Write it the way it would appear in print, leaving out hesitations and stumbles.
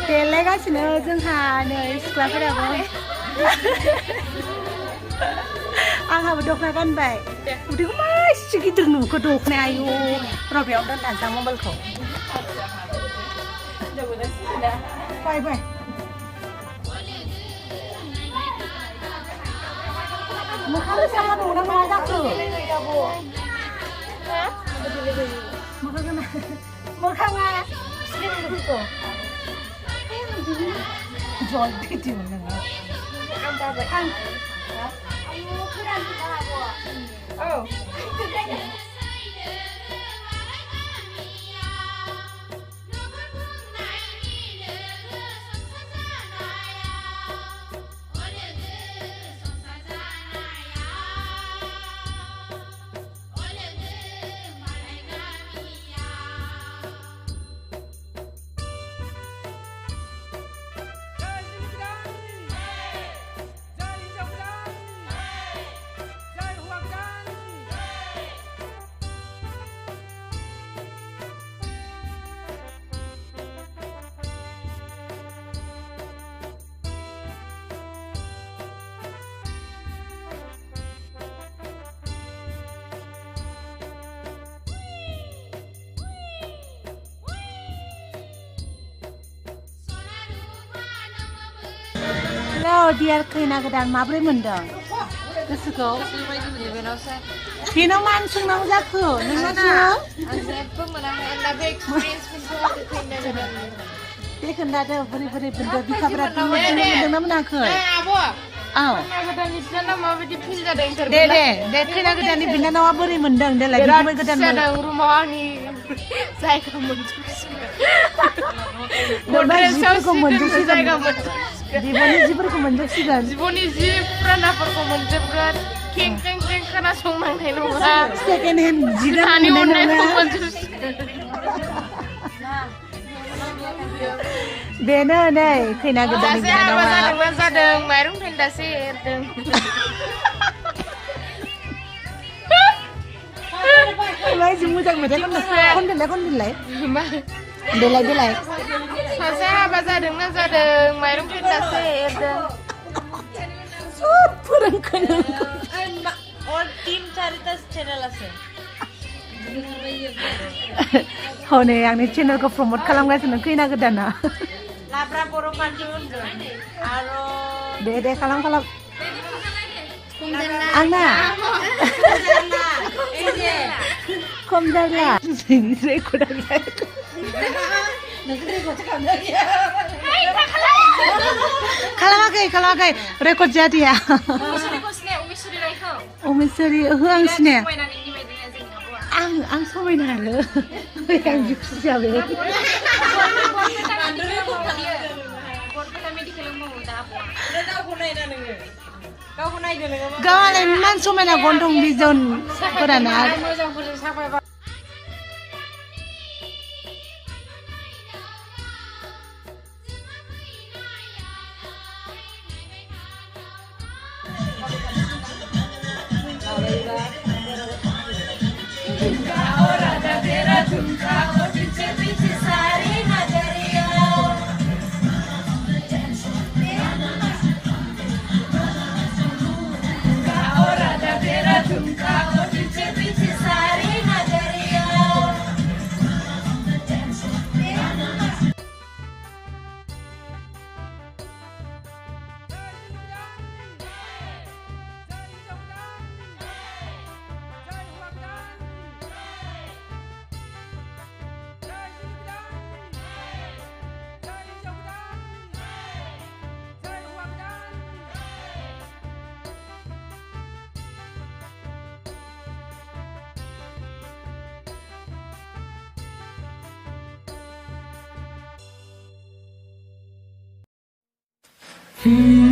देलायगासिनो जोंहा नै सिख्लाफोराबो आंहाबो दख'ना गानबाय उदैखौ मासे गिदिर नुखो दख'नाया आयु र' बेयाव दोननानैसै आं मबाइलखौ बाय बाय मोखां साहा दंना मा जाखो मोखाङा सिलिमफोरखौ जल बिदिमोन नोङो आं बाबाय आं आयु फोरानजोबनो हागौ औ दियार खैना गोदान माब्रै मोनदों गोसोखौ बेनाव मानो सोंनांगौ जाखो नोंना दे खोन्थादो बोरै बोरै मोनदों बिखाफोरा मोनदोंना मोनाखै औ दे दे दे खैना गोदाननि बिनानावा बोरै मोनदों देलाय बिगुमै गोदान रुमाव आंनि जायगा मोनजोबसिगोन जिबननि जिफोरखौ मोनजोबसिगोन जिबननि जि फुरानाफोरखौ मोनजोबगोन खें खें खें खोनासंनांनाय नङा सेकेन्ड हेन्ड जि दानि अननायखौ मोनजोबसिगोन बेनो नै खैना गोदाननि बिनानावा जादों माइरं फेन्दासे एरदों जि मोजां मेथाइ खनदोंलाय देलाय देलाय सासे हाबा जादोंना जादों माइरं फेन्दासे एरदों सब फोरोंखो नोंखौ हनै आंनि चेनेलखौ प्रमोट खालामगासिनो खैना गोदाना दे दे खालाम आंना खम जाला खालामाखै रेकर्ड जादिया उमेशरी ओहो आं सिनाया आं समायना आरो आं जुक्सि जाबाय गावहालाय मान समायना गन्थं बिजनफोराना Hmm.